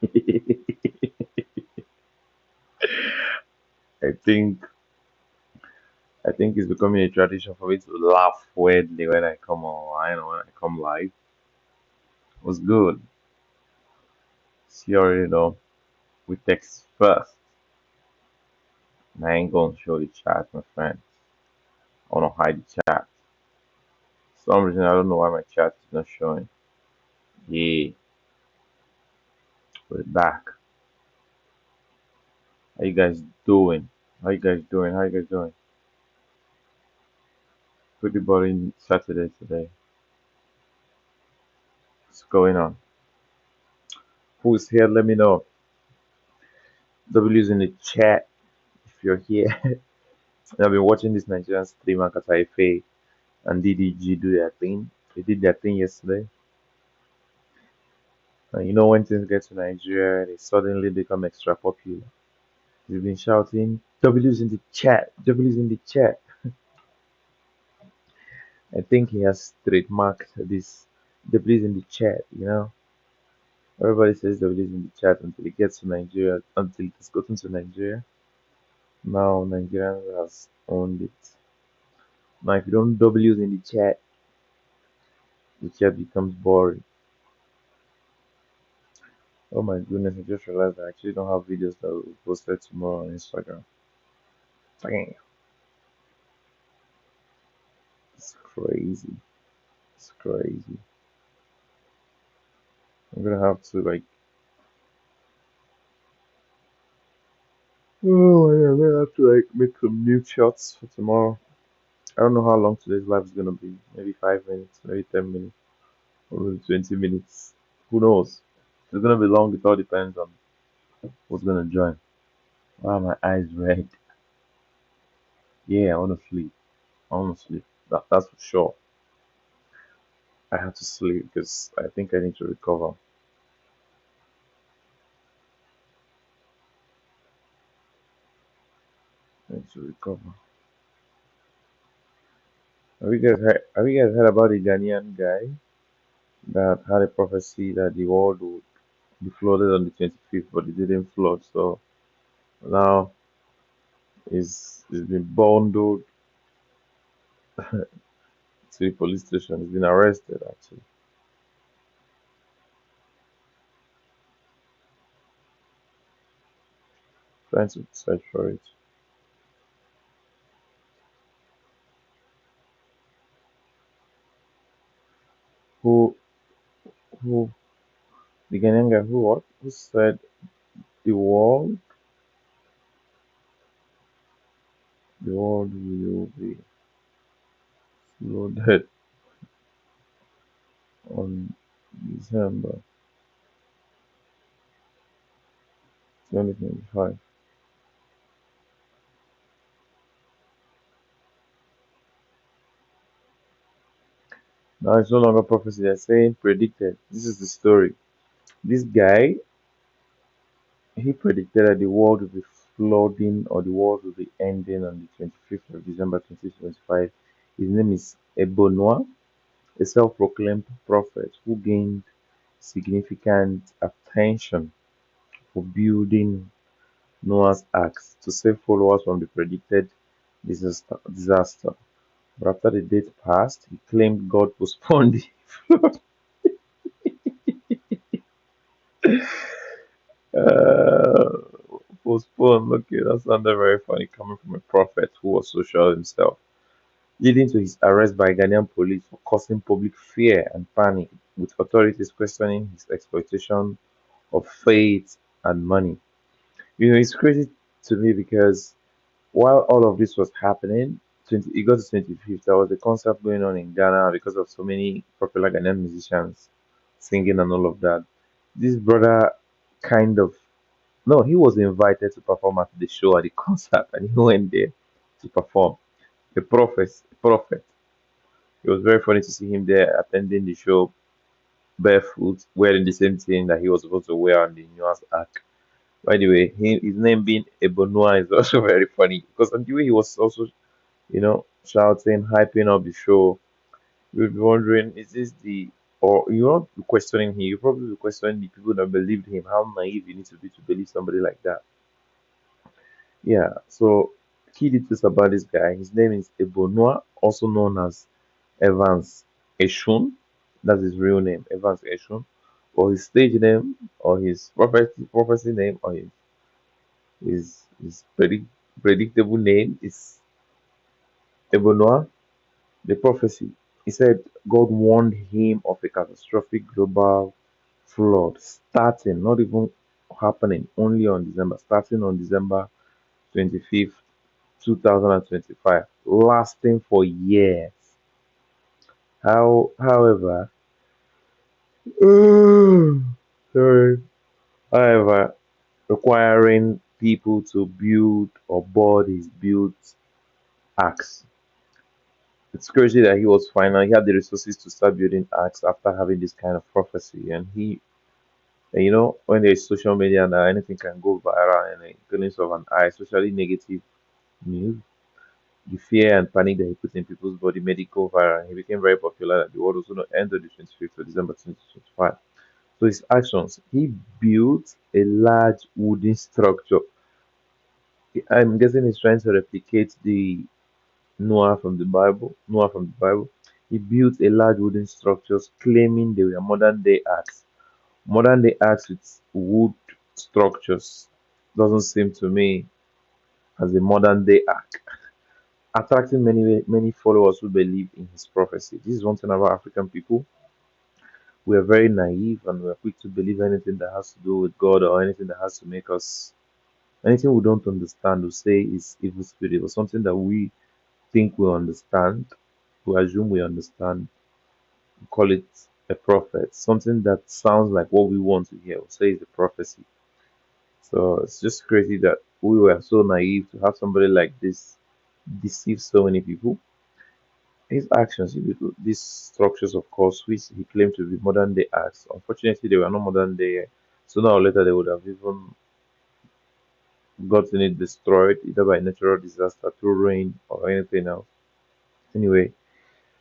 I think I think it's becoming a tradition for me to laugh weirdly when I come online or when I come live. It was good. See, already know we text first. And I ain't gonna show the chat, my friend. I wanna hide the chat. For some reason I don't know why my chat is not showing. Yeah, we're back. How you guys doing? How you guys doing? How you guys doing? Pretty boring Saturday today. What's going on? Who's here? Let me know. W's in the chat if you're here. I've been watching this Nigerian streamer Kataife and DDG do their thing. They did their thing yesterday. And you know when things get to Nigeria, they suddenly become extra popular. They've been shouting, W's in the chat, W's in the chat. I think he has trademarked this W's in the chat, you know. Everybody says W's in the chat until it gets to Nigeria, until it's gotten to Nigeria. Now Nigerians has owned it. Now if you don't W's in the chat, the chat becomes boring. Oh my goodness, I just realized I actually don't have videos that will be posted tomorrow on Instagram. Damn, it's crazy. It's crazy. I'm gonna have to like, oh yeah, I'm gonna have to like make some new shots for tomorrow. I don't know how long today's live is gonna be. Maybe 5 minutes, maybe 10 minutes, or maybe 20 minutes. Who knows? It's gonna be long. It all depends on who's gonna join. Why are my eyes red? Yeah, I wanna sleep. I wanna sleep. That's for sure. I have to sleep because I think I need to recover. I need to recover. Have you guys heard about the Ghanaian guy that had a prophecy that the world would be flooded on the 25th, but it didn't flood. So now he's been bundled to the police station. He's been arrested actually. Trying to search for it. Who who the Ghanaian guy who what? Who said the world will be flooded on December 2025. Now it's no longer prophecy, they're saying predicted. This is the story. This guy, he predicted that the world will be flooding or the world will be ending on the 25th of December 2025. His name is Ebonoa, a self proclaimed prophet who gained significant attention for building Noah's Ark to save followers from the predicted disaster. But after the date passed, he claimed God postponed the flood. Uh, Postponed. Okay, that sounded very funny coming from a prophet who was so sure of himself, leading to his arrest by Ghanaian police for causing public fear and panic, with authorities questioning his exploitation of faith and money. It's crazy to me because while all of this was happening, it got to 25th, there was a concert going on in Ghana because of so many popular Ghanaian musicians singing and all of that. This brother kind of no, he was invited to perform at the show at the concert, and he went there to perform. The prophet. It was very funny to see him there attending the show barefoot, wearing the same thing that he was supposed to wear on the Noah's Ark. By the way, his name being Ebonua is also very funny because on the way he was also, shouting, hyping up the show. You'll be wondering, is this the or you're not questioning him, you probably be questioning the people that believed him. How naive you need to be to believe somebody like that. Yeah, so key details about this guy. His name is Ebonua, also known as Evans Eshun. That's his real name, Evans Eshun. Or his stage name, or his prophecy name, or his predictable name is Ebonua. The prophecy. He said God warned him of a catastrophic global flood starting, not even happening only on December, starting on December 25th, 2025, lasting for years. However, sorry, however, requiring people to build or board his built arcs. It's crazy that he had the resources to start building arcs after having this kind of prophecy. And when there's social media now, anything can go viral in a glimpse of an eye, especially negative news. The fear and panic that he put in people's body made it go viral. He became very popular at the world also ended the 25th of December 2025. So his actions, he built a large wooden structure. I'm guessing he's trying to replicate the Noah from the Bible. He built a large wooden structures claiming they were modern day arcs. Modern day arcs with wood structures doesn't seem to me as a modern day arc, attracting many followers who believe in his prophecy. This is one thing about African people. We are very naive and we are quick to believe anything that has to do with God or anything that has to make us anything we don't understand. We say is evil spirit or something that we think we understand. We assume we understand. We call it a prophet. Something that sounds like what we want to hear. We say it's a prophecy. So it's just crazy that we were so naive to have somebody like this deceive so many people. His actions, these structures, of course, which he claimed to be modern day acts, unfortunately, they were not modern day. Sooner or later, they would have even gotten it destroyed, either by natural disaster, through rain, or anything else. Anyway,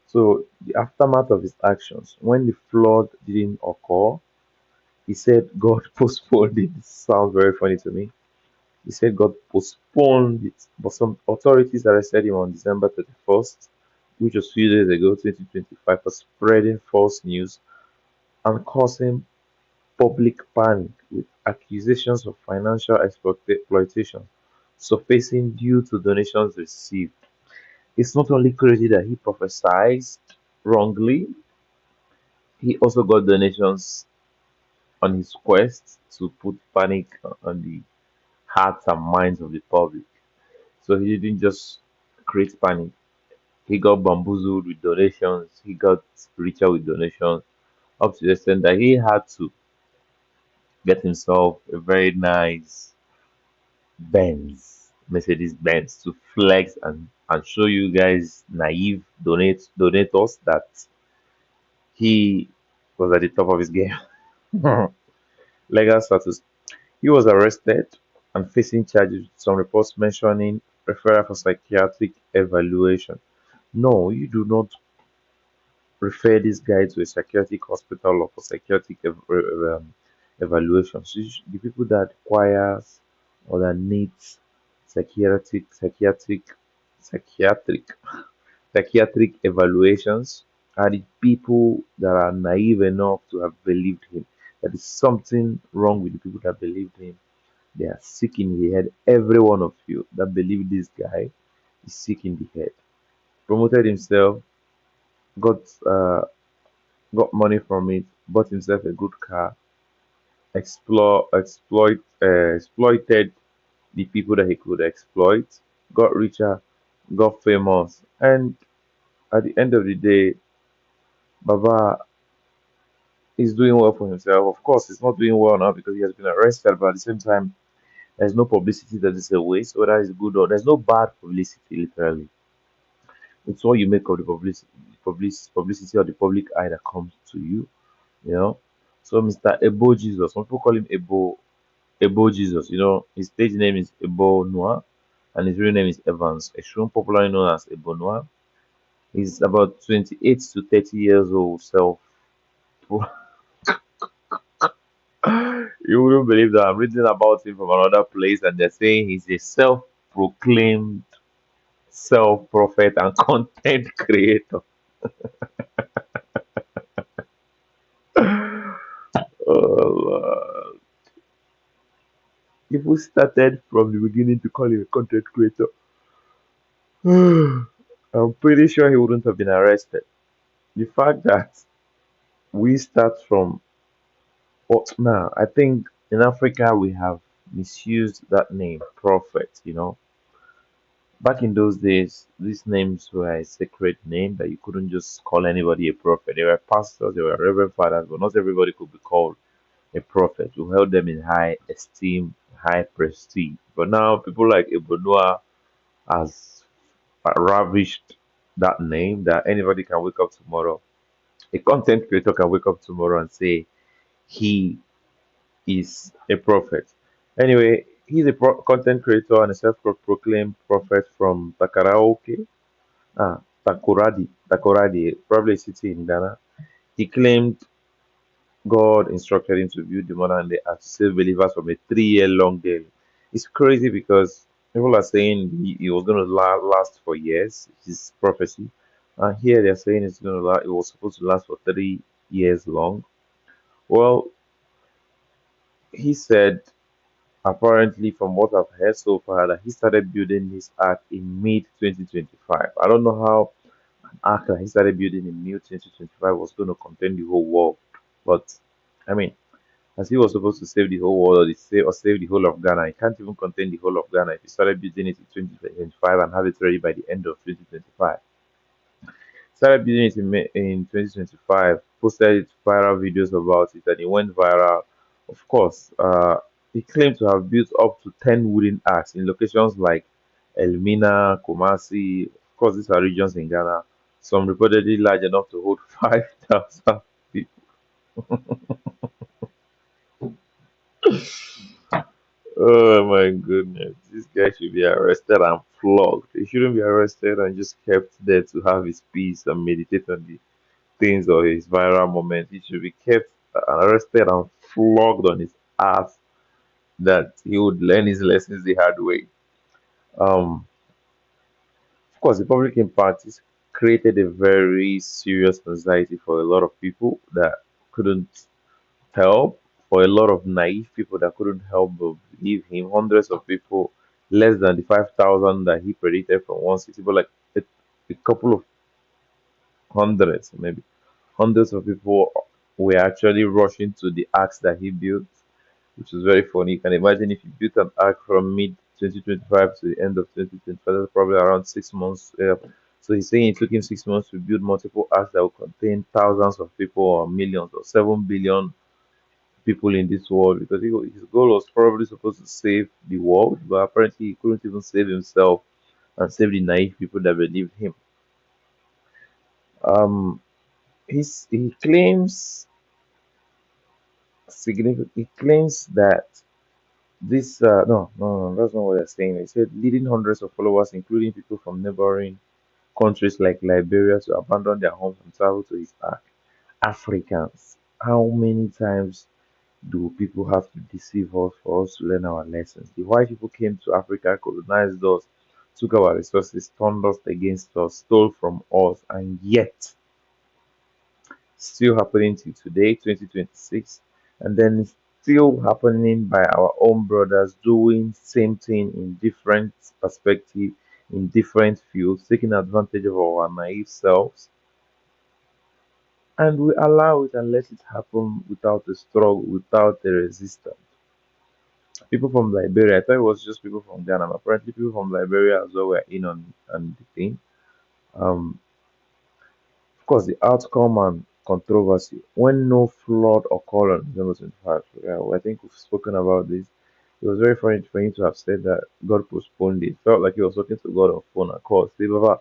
so the aftermath of his actions, when the flood didn't occur, he said God postponed it. This sounds very funny to me. He said God postponed it, but some authorities arrested him on December 31st, which was few days ago, 2025, for spreading false news and causing public panic with accusations of financial exploitation surfacing due to donations received. It's not only crazy that he prophesied wrongly, he also got donations on his quest to put panic on the hearts and minds of the public. So he didn't just create panic. He got bamboozled with donations. He got richer with donations up to the extent that he had to get himself a very nice Benz, Mercedes Benz, to flex and show you guys naive donators that he was at the top of his game. Legal status. He was arrested and facing charges with some reports mentioning referral for psychiatric evaluation. No, you do not refer this guy to a psychiatric hospital or for psychiatric evaluations. The people that requires or that needs psychiatric, psychiatric, psychiatric, psychiatric evaluations are the people that are naive enough to have believed him. There is something wrong with the people that believed him. They are sick in the head. Every one of you that believe this guy is sick in the head. Promoted himself, got got money from it, bought himself a good car, exploited the people that he could exploit, got richer, got famous, and at the end of the day, Baba is doing well for himself. Of course, he's not doing well now because he has been arrested, but at the same time, there's no publicity that is a waste, whether it's good or there's no bad publicity, literally. It's what you make of the publicity or the public eye that comes to you, you know. So Mr. Ebo Jesus, some people call him Ebo Jesus, his stage name is Ebo Noir and his real name is Evans Eshun, popularly known as Ebo Noir. He's about 28 to 30 years old, self You wouldn't believe that I'm reading about him from another place, and they're saying he's a self-proclaimed self-prophet and content creator. Oh, if we started from the beginning to call him a content creator, I'm pretty sure he wouldn't have been arrested. The fact that we start from what now, I think in Africa we have misused that name, prophet. Back in those days, these names were a sacred name that you couldn't just call anybody a prophet. They were pastors, they were reverend fathers, but not everybody could be called a prophet. We held them in high esteem, high prestige. But now people like Ibonua has ravished that name that anybody can wake up tomorrow. A content creator can wake up tomorrow and say he is a prophet. Anyway, he's a content creator and a self-proclaimed prophet from Takaraoke. Takoradi, probably a city in Ghana. He claimed God instructed him to build the modern day earth to save believers from a 3 year long day. It's crazy because people are saying he was going to last for years, his prophecy. And here they're saying it's going to last, it was supposed to last for 3 years long. Well, he said, apparently, from what I've heard so far, that he started building this ark in mid 2025. I don't know how ark that he started building in mid 2025 was going to contain the whole world. But, I mean, as he was supposed to save the whole world or save the whole of Ghana, he can't even contain the whole of Ghana if he started building it in 2025 and have it ready by the end of 2025. Started building it in 2025, posted viral videos about it, and it went viral. Of course, he claimed to have built up to 10 wooden arcs in locations like Elmina, Kumasi. Of course, these are regions in Ghana. Some reportedly large enough to hold 5,000 people. Oh my goodness. This guy should be arrested and flogged. He shouldn't be arrested and just kept there to have his peace and meditate on the things or his viral moment. He should be kept arrested and flogged on his ass that he would learn his lessons the hard way. Um, of course, the public impact has created a very serious anxiety for a lot of people that couldn't help, for a lot of naive people that couldn't help but believe him. Hundreds of people, less than the 5,000 that he predicted from one city, but like a couple of hundreds, maybe hundreds of people were actually rushing to the arcs that he built, which is very funny. You can imagine if you built an arc from mid 2025 to the end of 2025, that's probably around 6 months. So he's saying it took him 6 months to build multiple arcs that will contain thousands of people or millions or 7 billion people in this world because his goal was probably supposed to save the world, but apparently he couldn't even save himself and save the naive people that believed him. Um, he claims he claims that this no, that's not what they're saying. He said leading hundreds of followers, including people from neighboring countries like Liberia, to abandon their homes and travel to his ark. Africans, how many times do people have to deceive us for us to learn our lessons? The white people came to Africa, colonized us, took our resources, turned us against us, stole from us, and yet still happening till today, 2026, and then it's still happening by our own brothers doing same thing in different perspective, in different fields, taking advantage of our naive selves, and we allow it and let it happen without a struggle, without a resistance. People from Liberia, I thought it was just people from Ghana, but apparently people from Liberia as well were in on the thing. Um, of course, the outcome and controversy. When no flood occurred on December 25, yeah, I think we've spoken about this. It was very funny for him to have said that God postponed it. Felt like he was talking to God on phone and call. Say, Baba,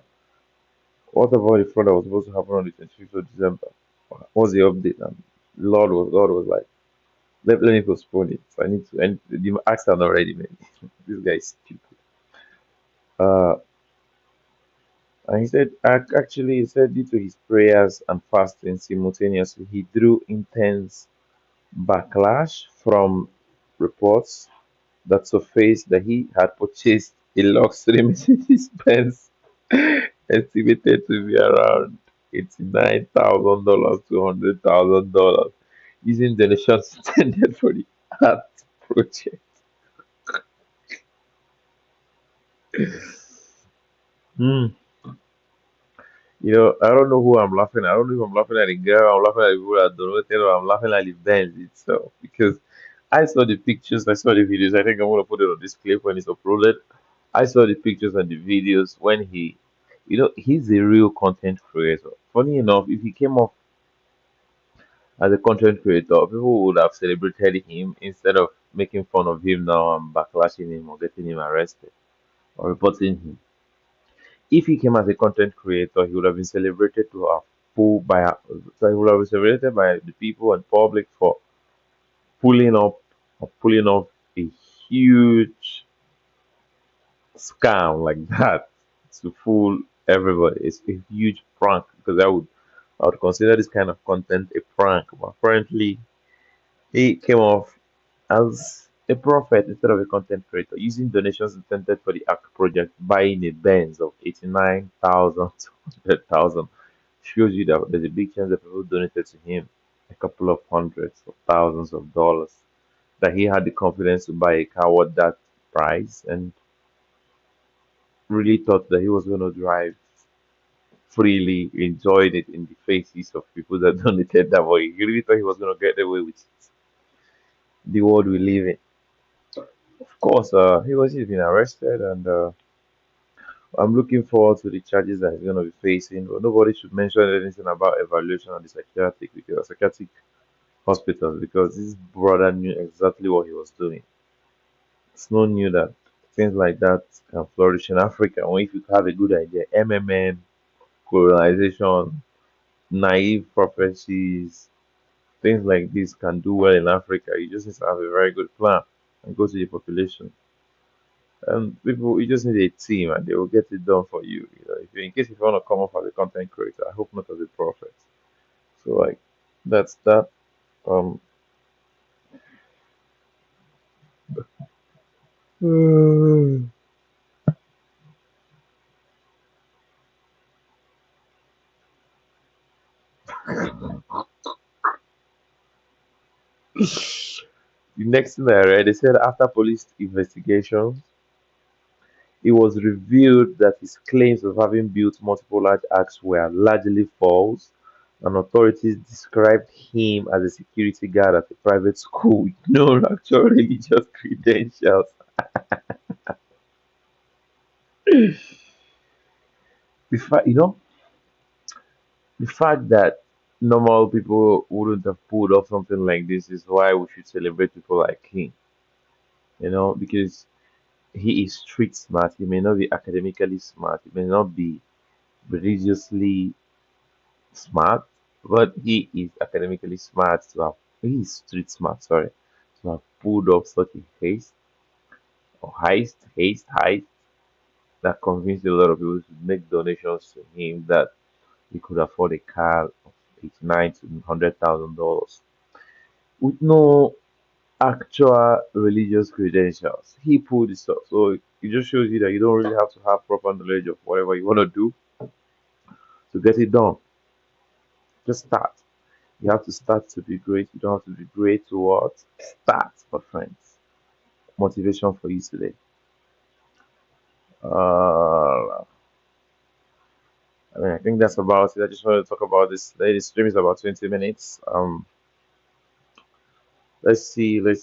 what about the flood that was supposed to happen on the 25th of December? What's the update? And God was like, let me postpone it. So I need to, and the acts are not ready, man. This guy is stupid. Uh, And he said, actually, he said, due to his prayers and fasting simultaneously, he drew intense backlash from reports that surfaced that he had purchased a luxury Mercedes Benz estimated to be around $89,000 to $100,000 using donations intended for the art project. Hmm. I don't know who I'm laughing at. I don't know if I'm laughing at the girl, I'm laughing at the people that donated, or I'm laughing at the Benz itself. Because I saw the pictures, I saw the videos. I think I'm gonna put it on this clip when it's uploaded. I saw the pictures and the videos when he's a real content creator. Funny enough, if he came off as a content creator, people would have celebrated him instead of making fun of him now and backlashing him or getting him arrested or reporting him. If he came as a content creator, he would have been celebrated to have pull by so he would have been celebrated by the people and public for pulling up or pulling off a huge scam like that to fool everybody. It's a huge prank because I would consider this kind of content a prank. But apparently he came off as a prophet instead of a content creator, using donations intended for the ARC project, buying a Benz of 89,000 to 100,000. Shows you that there's a big chance that people donated to him a couple of hundreds of thousands of dollars. That he had the confidence to buy a car worth that price and really thought that he was going to drive freely, enjoyed it in the faces of people that donated that way. He really thought he was going to get away with the world we live in. Of course, he's been arrested, and I'm looking forward to the charges that he's going to be facing. But nobody should mention anything about evaluation of the psychiatric hospitals because this brother knew exactly what he was doing. It's no new that things like that can flourish in Africa. Or if you have a good idea, MMM, colonization, naive prophecies, things like this can do well in Africa. You just need to have a very good plan and go to the population. And people, you just need a team, and they will get it done for you. If you, in case if you want to come off as a content creator, I hope not as a prophet. So like, that's that. Um, the next thing I read, they said after police investigations, it was revealed that his claims of having built multiple large arcs were largely false, and authorities described him as a security guard at a private school with no actual religious credentials. The fact, the fact that normal people wouldn't have pulled off something like this is why we should celebrate people like him. Because he is street smart. He may not be academically smart. He may not be religiously smart, but he is academically smart to have. He is street smart. Sorry, to have pulled off such a heist that convinced a lot of people to make donations to him that he could afford a car of 89 to $100,000 with no actual religious credentials. He pulled this off. So it just shows you that you don't really have to have proper knowledge of whatever you want to do to get it done. Just start. You have to start to be great. You don't have to be great to what? Start, my friends. Motivation for you today. Uh, I think that's about it. I just wanted to talk about this. The stream is about 20 minutes. Let's see if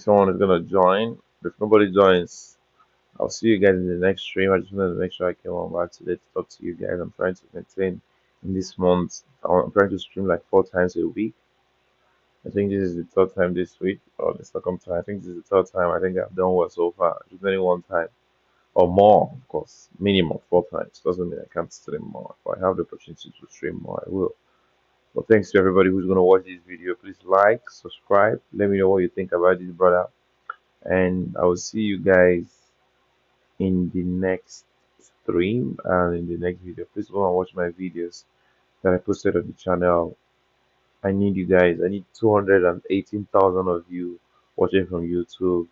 someone is gonna join. If nobody joins, I'll see you guys in the next stream. I just wanted to make sure I came on back today to talk to you guys. I'm trying to maintain in this month. I'm trying to stream like 4 times a week. I think this is the third time this week, or the second time. I think this is the third time. I think I've done well so far. Just only one time or more, of course. Minimum 4 times. Doesn't mean I can't stream more. If I have the opportunity to stream more, I will. But thanks to everybody who's gonna watch this video. Please like, subscribe. Let me know what you think about this brother, and I will see you guys in the next stream and in the next video. Please go and watch my videos that I posted on the channel. I need you guys. I need 218,000 of you watching from YouTube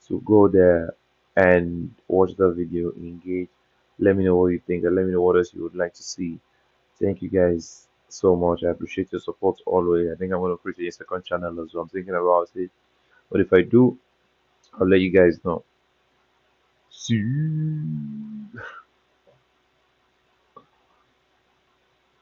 to go there and watch the video, engage. Let me know what you think and let me know what else you would like to see. Thank you guys so much. I appreciate your support always. I think I'm gonna create a second channel as well. I'm thinking about it. But if I do, I'll let you guys know. See you.